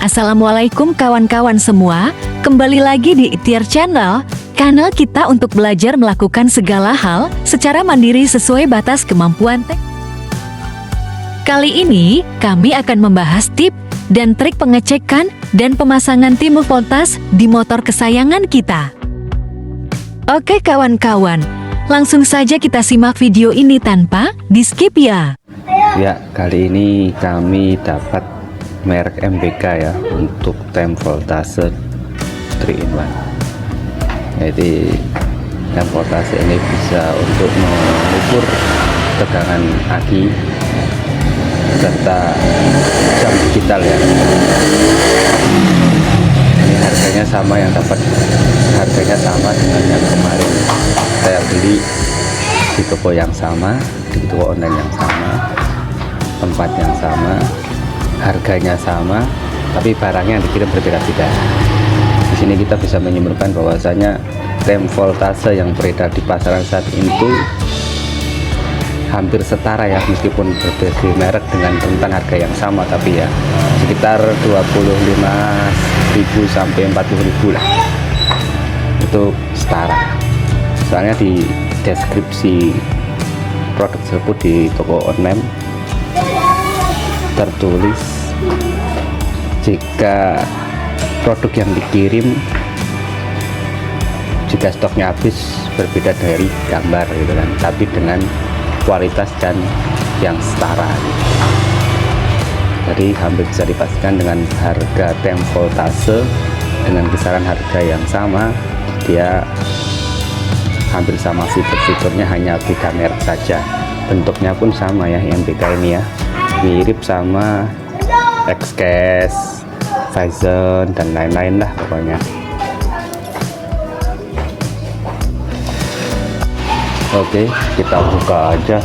Assalamualaikum kawan-kawan semua, kembali lagi di Ikhtiar Channel, kanal kita untuk belajar melakukan segala hal secara mandiri sesuai batas kemampuan teknik. Kali ini, kami akan membahas tips dan trik pengecekan dan pemasangan timah voltas di motor kesayangan kita. Oke kawan-kawan, langsung saja kita simak video ini tanpa di-skip ya. Ya, kali ini kami dapat merek MBK ya untuk tem voltase 3-in-1. Jadi tem voltase ini bisa untuk mengukur tegangan aki serta jam digital ya. Ini harganya sama dengan yang kemarin saya beli di toko yang sama, di toko online yang sama, tempat yang sama, harganya sama, tapi barangnya yang dikirim berbeda-beda. Di sini kita bisa menyimpulkan bahwasanya tem voltase yang beredar di pasaran saat itu hampir setara ya, meskipun berbeda merek dengan rentan harga yang sama, tapi ya sekitar 25.000 sampai 40.000 lah, itu setara. Soalnya di deskripsi produk tersebut di toko online tertulis jika produk yang dikirim, jika stoknya habis, berbeda dari gambar gitu kan, tapi dengan kualitas dan yang setara gitu. Jadi hampir bisa dipastikan dengan harga tem voltase dengan kisaran harga yang sama, dia hampir sama, fitur-fiturnya hanya beda merek saja. Bentuknya pun sama ya, MBK ini ya, mirip sama X-Case, Phison dan lain-lain lah pokoknya. Oke, kita buka aja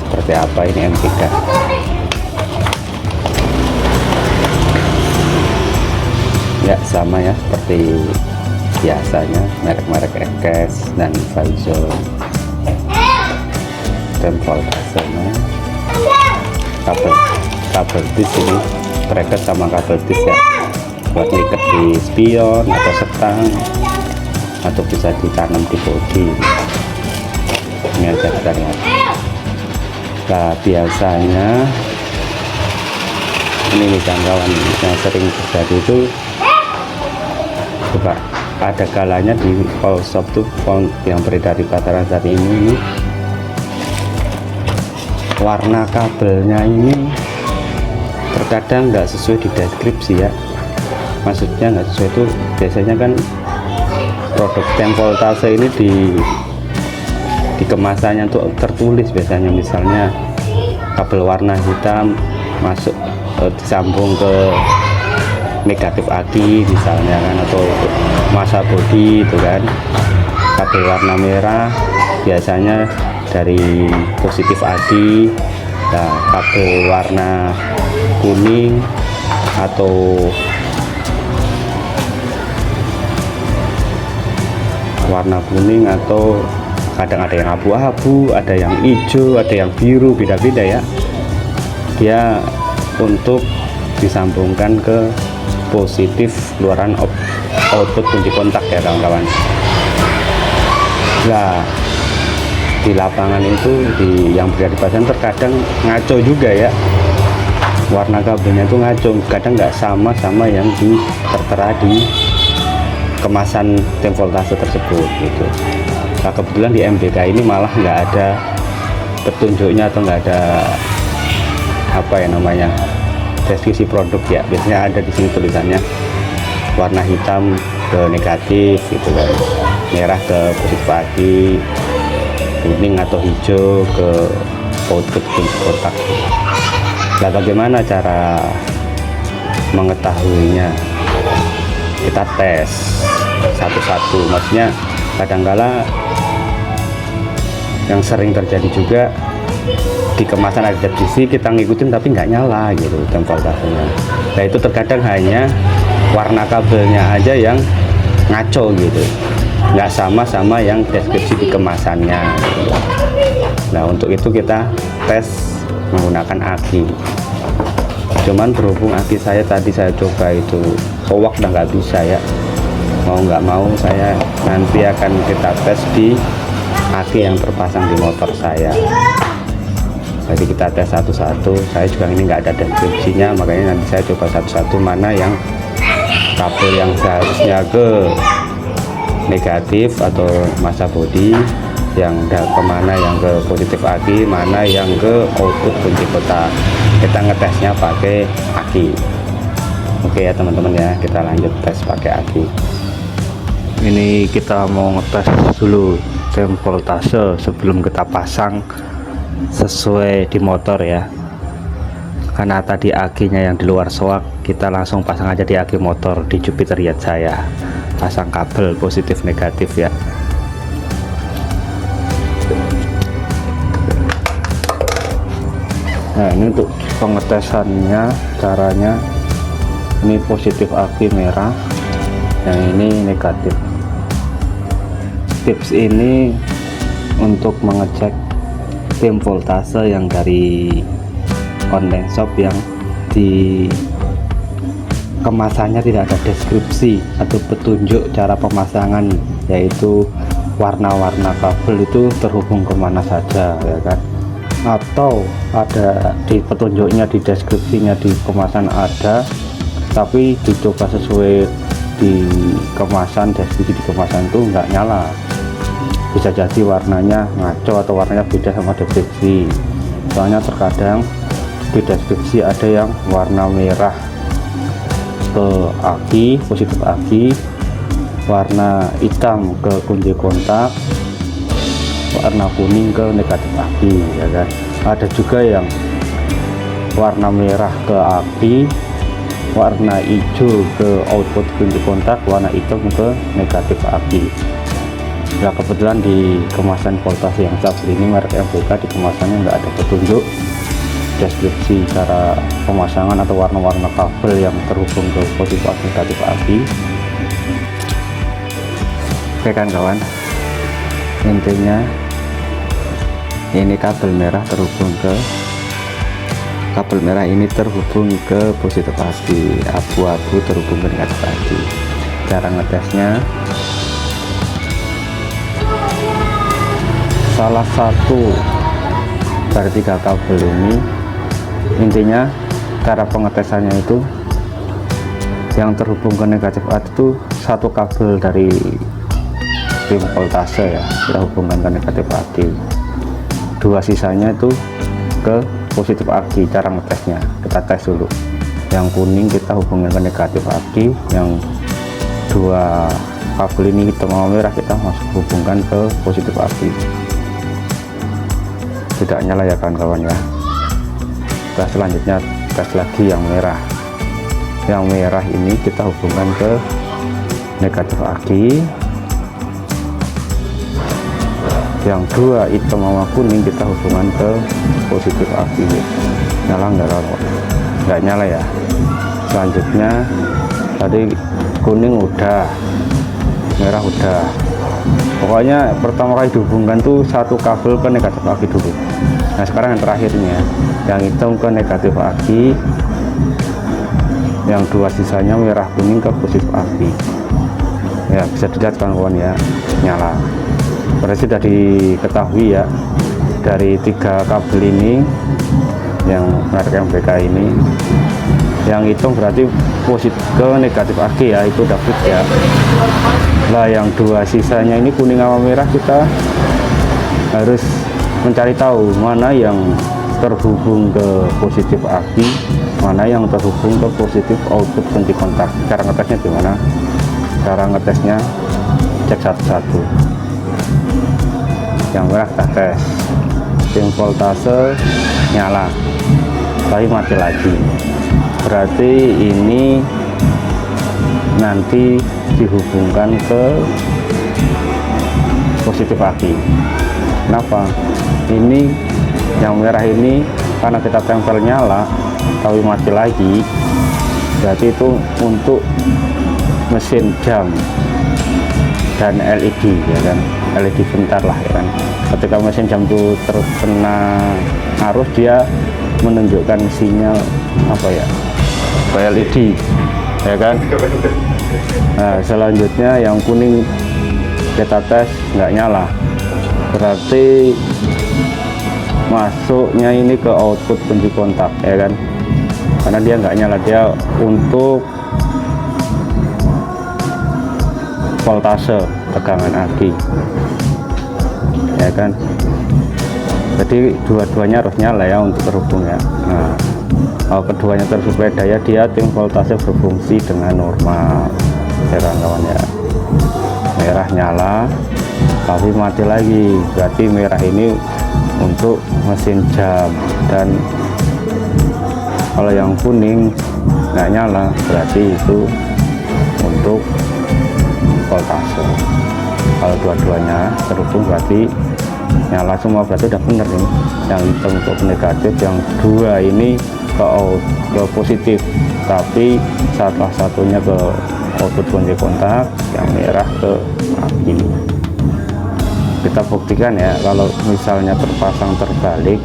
seperti apa ini MBK. Ya sama ya seperti biasanya, merek-merek X-Case dan Phison. Tem voltasenya, kabel dis ini, bracket sama kabel dis ya, buat ngikat di spion atau setang, atau bisa ditanam di bodi. Ini aja kita lihat. Nah biasanya ini jangkauan yang sering terjadi itu coba ada kalanya di all shop tuh yang beredar di pasaran saat ini warna kabelnya ini terkadang nggak sesuai di deskripsi ya, maksudnya nggak sesuai itu. Biasanya kan produk tem voltase ini di kemasannya tuh tertulis biasanya, misalnya kabel warna hitam masuk disambung ke negatif aki misalnya kan, atau masa bodi itu kan. Kabel warna merah biasanya dari positif aki. Nah, kabel warna kuning atau kadang ada yang abu-abu, ada yang hijau, ada yang biru, beda-beda ya, dia untuk disambungkan ke positif keluaran output kunci kontak ya kawan-kawan. Nah di lapangan itu yang berada di pasaran terkadang ngaco juga ya, warna kabelnya itu ngaco, kadang nggak sama yang tertera di kemasan tem voltase tersebut gitu. Nah kebetulan di MBK ini malah nggak ada petunjuknya, atau nggak ada deskripsi produk ya. Biasanya ada di sini tulisannya warna hitam ke negatif gitu kan, merah ke positif aki, kuning atau hijau ke output kunci kontak. Nah bagaimana cara mengetahuinya? Kita tes satu-satu, maksudnya kadangkala yang sering terjadi juga di kemasan ada deskripsi, kita ngikutin tapi nggak nyala gitu tem voltasenya. Nah itu terkadang hanya warna kabelnya aja yang ngaco gitu, nggak sama yang deskripsi di kemasannya gitu. Nah untuk itu kita tes menggunakan aki. Cuman berhubung aki saya tadi saya coba itu kowak udah nggak bisa ya, mau nggak mau saya nanti akan kita tes di aki yang terpasang di motor saya. Jadi kita tes satu-satu. Saya juga ini nggak ada deskripsinya, makanya nanti saya coba satu-satu mana yang kabel yang seharusnya ke negatif atau masa bodi, yang kemana yang ke positif aki, mana yang ke output kunci kotak. Kita ngetesnya pakai aki. Oke ya teman-teman ya, kita lanjut tes pakai aki. Ini kita mau ngetes dulu tem voltase sebelum kita pasang sesuai di motor ya, karena tadi akinya yang di luar soak, kita langsung pasang aja di aki motor di Jupiter Yacht saya, pasang kabel positif negatif ya. Nah ini untuk pengetesannya, caranya ini positif aki merah, yang ini negatif. Tips ini untuk mengecek tim voltase yang dari online shop yang di kemasannya tidak ada deskripsi atau petunjuk cara pemasangan, yaitu warna-warna kabel itu terhubung kemana saja ya kan, atau ada di petunjuknya di deskripsinya di kemasan ada, tapi dicoba sesuai di kemasan, deskripsi di kemasan itu nggak nyala. Bisa jadi warnanya ngaco atau warnanya beda sama deskripsi. Soalnya terkadang di deskripsi ada yang warna merah ke aki, positif aki, warna hitam ke kunci kontak, warna kuning ke negatif aki ya kan. Ada juga yang warna merah ke aki, warna hijau ke output kunci kontak, warna hitam ke negatif aki. Ya kebetulan di kemasan voltase yang satu ini merek MVK, di kemasannya nggak ada petunjuk deskripsi cara pemasangan atau warna-warna kabel yang terhubung ke positif atau negatif aki. Oke kan kawan, intinya ini kabel merah terhubung ke kabel merah ini terhubung ke positif aki, abu-abu terhubung ke negatif aki. Cara ngetesnya, salah satu dari 3 kabel ini, intinya cara pengetesannya itu yang terhubung ke negatif aki itu satu kabel dari tim voltase ya, kita hubungkan ke negatif aki. 2 sisanya itu ke positif aki. Cara ngetesnya kita tes dulu, yang kuning kita hubungkan ke negatif aki, yang 2 kabel ini hitam sama merah kita masuk hubungkan ke positif aki. Tidak nyala ya kawan-kawan ya. Kita selanjutnya tes lagi yang merah. Yang merah ini kita hubungkan ke negatif aki, yang 2 hitam sama kuning kita hubungan ke positif aki. Nyala nggak nyala ya. Selanjutnya tadi kuning udah, merah udah, pokoknya pertama kali dihubungkan tuh satu kabel ke negatif aki dulu. Nah sekarang yang terakhirnya, yang hitam ke negatif aki, yang 2 sisanya merah kuning ke positif aki ya. Bisa dilihat kawan-kawan ya, nyala. Berarti sudah diketahui ya, dari 3 kabel ini yang merek MVK ini, yang hitam berarti positif ke negatif aki ya, itu udah fix ya. Lah yang 2 sisanya ini kuning sama merah, kita harus mencari tahu mana yang terhubung ke positif aki, mana yang terhubung ke positif output kunci kontak. Cara ngetesnya gimana? Cara ngetesnya cek satu-satu. Yang merah kita tes, tim voltase nyala tapi mati lagi, berarti ini nanti dihubungkan ke positif aki. Kenapa? Ini yang merah ini karena kita tempel nyala tapi mati lagi, berarti itu untuk mesin jam. dan LED ya kan, LED bentar lah ya kan. Ketika mesin jam itu terkena arus, dia menunjukkan sinyal apa ya, LED ya kan. Nah selanjutnya yang kuning kita tes nggak nyala, berarti masuknya ini ke output kunci kontak ya kan, karena dia nggak nyala, dia untuk voltase tegangan aki ya kan. Jadi dua-duanya harus nyala ya untuk terhubung ya. Nah kalau keduanya tersuplai daya, dia tim voltase berfungsi dengan normal ya kawan ya. Merah nyala tapi mati lagi, berarti merah ini untuk mesin jam, dan kalau yang kuning nggak nyala berarti itu untuk voltase. Kalau dua-duanya terhubung berarti nyala semua, berarti udah bener ini. Yang hitam untuk negatif, yang dua ini ke positif, tapi salah satunya ke output kunci kontak, yang merah ke aki. Kita buktikan ya, kalau misalnya terpasang terbalik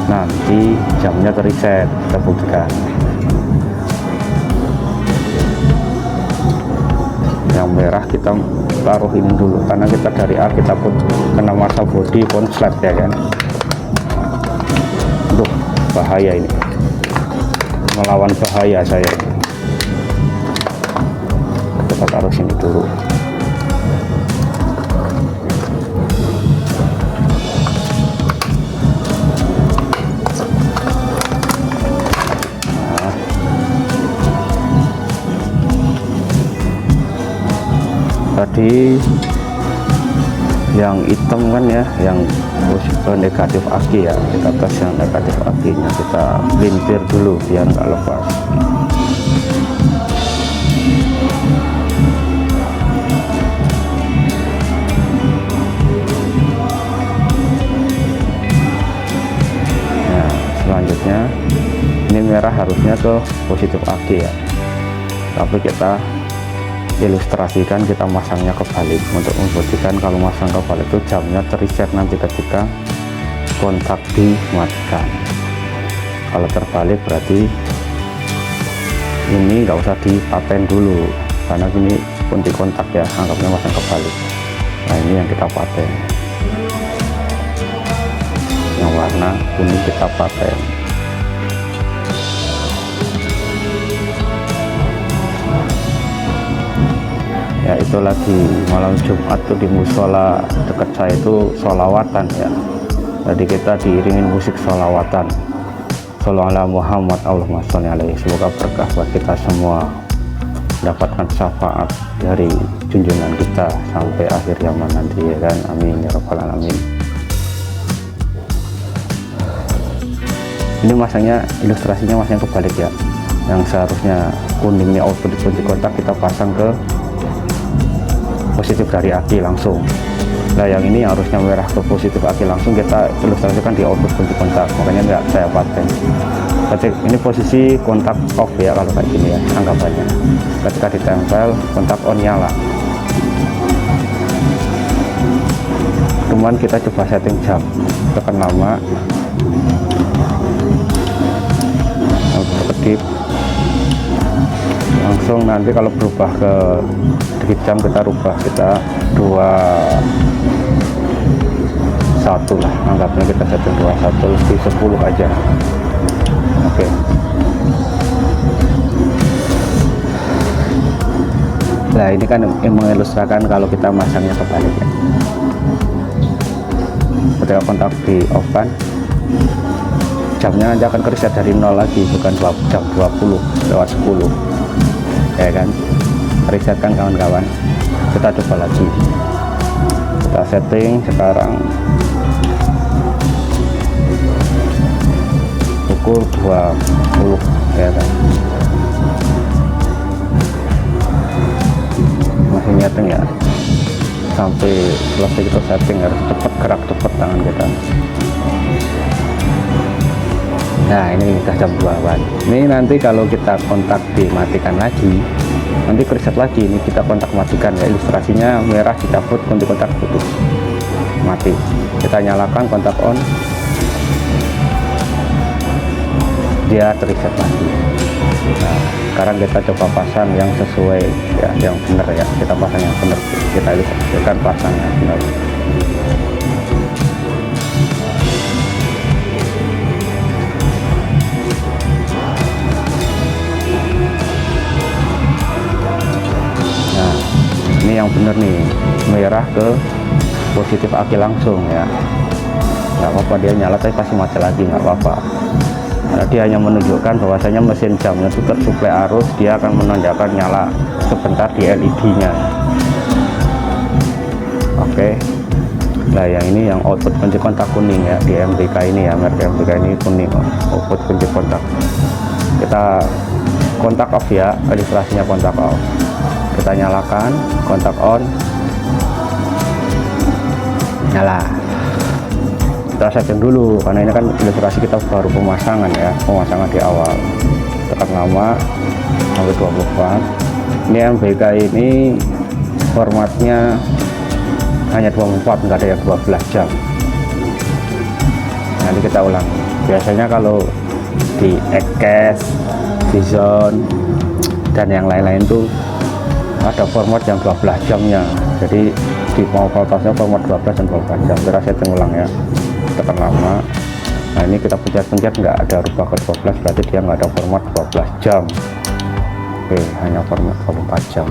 nanti jamnya terreset. Kita buktikan. Yang merah kita taruh ini dulu, karena kita dari A kita pun kena masa body konslet ya kan. Aduh bahaya ini, melawan bahaya saya. Kita taruh sini dulu. Tadi yang hitam kan ya, yang negatif aki ya, kita tes yang negatif akinya, kita lintir dulu biar nggak lepas. Nah selanjutnya ini merah harusnya ke positif aki ya, tapi kita ilustrasikan, kita masangnya kebalik untuk membuktikan kalau masang kebalik itu jamnya terreset nanti ketika kontak dimatikan. Kalau terbalik berarti ini nggak usah dipaten dulu, karena ini kunci kontak ya, anggapnya masang kebalik. Nah ini yang kita paten, yang warna kuning kita paten. Ya itu lagi malam Jumat tuh di musola dekat saya itu sholawatan ya. Jadi kita diiringin musik sholawatan. Sholawat Muhammad Allahumma sholli alaihi. Semoga berkah buat kita semua, mendapatkan syafaat dari junjungan kita sampai akhir zaman nanti ya kan. Amin ya rabbal alamin. Ini masangnya, ilustrasinya masangnya kebalik ya. Yang seharusnya kuningnya output kunci kontak kita pasang ke positif dari aki langsung. Nah yang ini harusnya merah ke positif aki langsung, kita ilustrasikan di output kunci kontak, makanya nggak saya paten. Ini posisi kontak off ya kalau kayak gini ya anggapannya. Ketika ditempel kontak on nyala. Cuman kita coba setting jam, tekan lama, kedip, langsung nanti kalau berubah ke dikit jam kita rubah, kita 21 lah, anggapnya kita setting 21 lebih 10 aja. Oke. Nah ini kan mengilustrasikan kalau kita masangnya kebalik ya. Ketika kontak di off kan, jamnya nanti akan kereset dari 0 lagi, bukan jam 20 lewat 10 ya kan. Reset kan kawan-kawan. Kita coba lagi, kita setting sekarang pukul 20 ya kan. Masih nyeting ya, sampai selesai kita setting, harus cepat, gerak cepat tangan kita. Nah ini udah jam 2-an. Ini nanti kalau kita kontak dimatikan lagi, nanti reset lagi. Ini kita kontak matikan ya, ilustrasinya merah dicabut, kunci kontak putus, mati. Kita nyalakan kontak on, dia reset lagi. Nah, sekarang kita coba pasang yang sesuai ya, yang benar ya, kita pasang yang benar, kita ilustrasikan pasang yang benar. Nah, ini yang benar nih, merah ke positif aki langsung ya, nggak apa-apa, dia nyala tapi pasti mati lagi, nggak apa-apa. Nah, dia hanya menunjukkan bahwasanya mesin jamnya itu tersuplai arus, dia akan menandakan nyala sebentar di LED-nya. Oke. Nah, yang ini yang output kunci kontak kuning ya, di MBK ini ya, merek MBK ini kuning, output kunci kontak. Kita kontak off ya, ilustrasinya kontak off. Kita nyalakan, kontak on, nyala. Kita setting dulu karena ini kan ilustrasi kita baru pemasangan ya, pemasangan di awal. Tekan lama sampai 24. Ini MBK ini formatnya hanya 24, nggak ada yang 12 jam. Nanti kita ulang. Biasanya kalau di Ekes, Vision dan yang lain-lain tuh ada format yang 12 jamnya. Jadi di mau voltasenya format 12 dan 12 jam. Kita setting ulang ya, tekan lama. Nah, ini kita pencet-pencet nggak ada rubah ke 12, berarti dia nggak ada format 12 jam. Oke, hanya format 24 jam.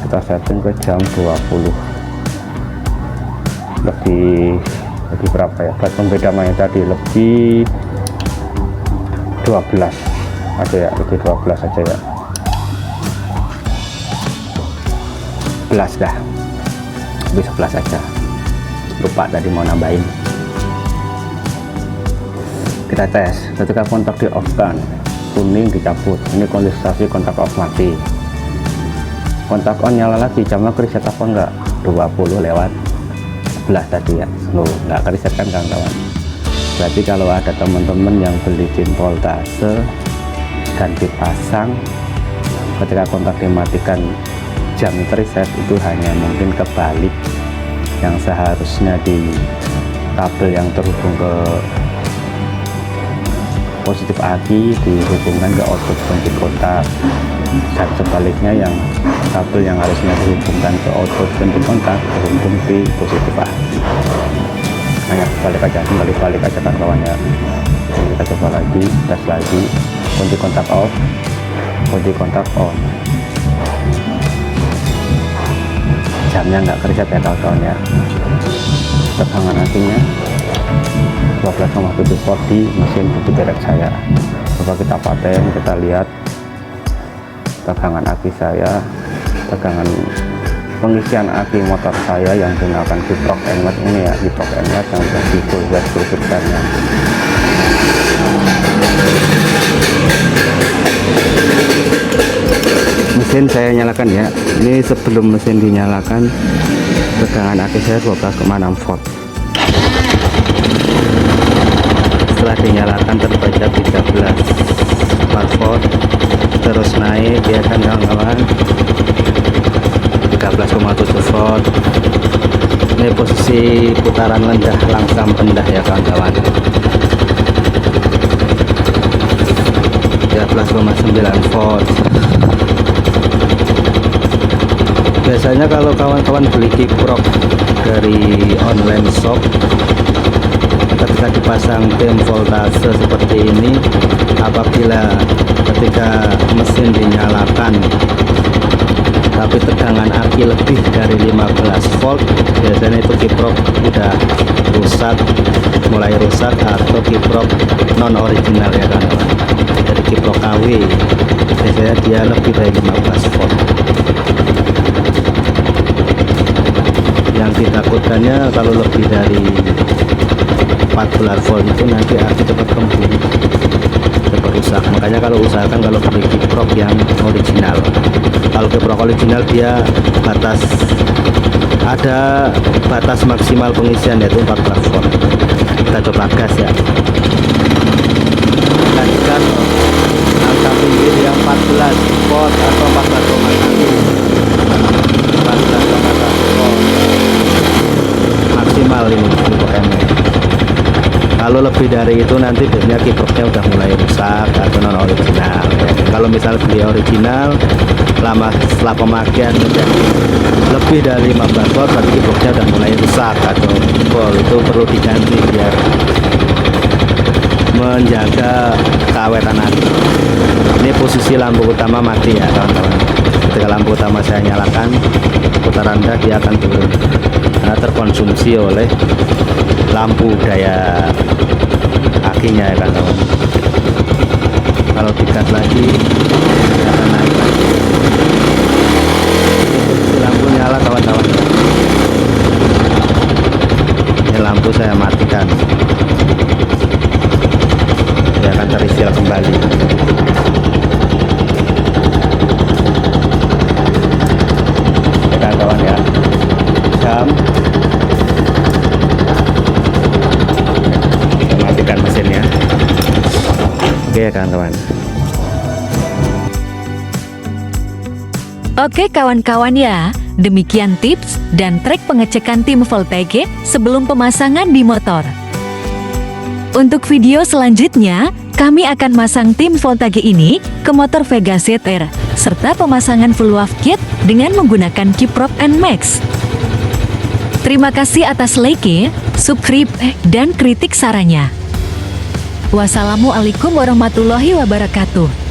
Kita setting ke jam 20. Lebih berapa ya, buat pembeda main tadi lebih 12 aja ya, lebih 12 aja ya, 11 dah, lebih 11 aja, lupa tadi mau nambahin. Kita tes ketika kontak di off kan, kuning dicabut, ini kondensasi kontak off mati, kontak on nyala lagi, jamnya reset apa enggak, 20 lewat 11 tadi ya, nggak reset kan kawan-kawan. Berarti kalau ada teman-teman yang beli pin voltase dan dipasang ketika kontak dimatikan jam reset, itu hanya mungkin kebalik, yang seharusnya di kabel yang terhubung ke positif aki dihubungkan ke output kunci kontak, dan sebaliknya yang kabel yang harusnya dihubungkan ke output kunci kontak terhubung di positif aki. Hanya balik aja, kembali balik aja kan kawan ya. Jadi kita coba lagi, tes lagi, kunci kontak off, kunci kontak on, jamnya nggak reset ya kawan-kawan ya. Tegangan akinya 12,7 volt di mesin bukti derek saya. Coba kita paten, kita lihat tegangan aki saya, tegangan pengisian aki motor saya yang menggunakan Kiprok NMAX ini ya, Kiprok NMAX yang versi full watt nya. Mesin saya nyalakan ya, ini sebelum mesin dinyalakan tegangan aki saya 12,6 volt. Setelah dinyalakan terbaca 13 volt, terus naik ya kan kawan-kawan, 13,7 volt. Ini posisi putaran rendah, langsam rendah ya kawan-kawan, 13,9 volt. Biasanya kalau kawan-kawan beli Kiprok dari online shop, ketika dipasang tim voltase seperti ini, apabila ketika mesin dinyalakan tapi tegangan aki lebih dari 15 volt, biasanya itu Kiprok udah rusak, mulai rusak, atau Kiprok non original ya kan. Jadi Kiprok KW biasanya dia lebih dari 15 volt. Yang ditakutkannya kalau lebih dari 14 volt itu nanti aki cepat kembung, cepat rusak. Makanya kalau usahakan kalau beli Kiprok yang original. Kalau Kiprok original dia ada batas maksimal pengisian yaitu 14 volt. Kita coba gas ya, gas angka speed yang 14 volt atau 14,1 volt maksimal ini pokoknya. Kalau lebih dari itu nanti biasanya kiproknya udah mulai rusak atau non original ya. Kalau misalnya beli original setelah pemakaian menjadi lebih dari 15 volt berarti kiproknya udah mulai rusak atau jebol, itu perlu diganti biar menjaga keawetan aki. Ini posisi lampu utama mati ya kawan-kawan. Ketika lampu utama saya nyalakan, putaran rendah dia akan turun karena terkonsumsi oleh lampu daya akinya ya kawan-kawan. Kalau digas lagi dia akan naik lagi. Posisi lampu nyala kawan-kawan. Ini lampu saya matikan, dia akan terisi kembali. Oke kawan-kawan ya, jam saya matikan mesinnya. Oke kawan-kawan. Oke kawan-kawan ya, demikian tips dan trik pengecekan tim voltage sebelum pemasangan di motor. Untuk video selanjutnya, kami akan masang tim voltage ini ke motor Vega ZR, serta pemasangan full wave kit dengan menggunakan kiprok NMAX. Terima kasih atas like, subscribe, dan kritik sarannya. Wassalamualaikum warahmatullahi wabarakatuh.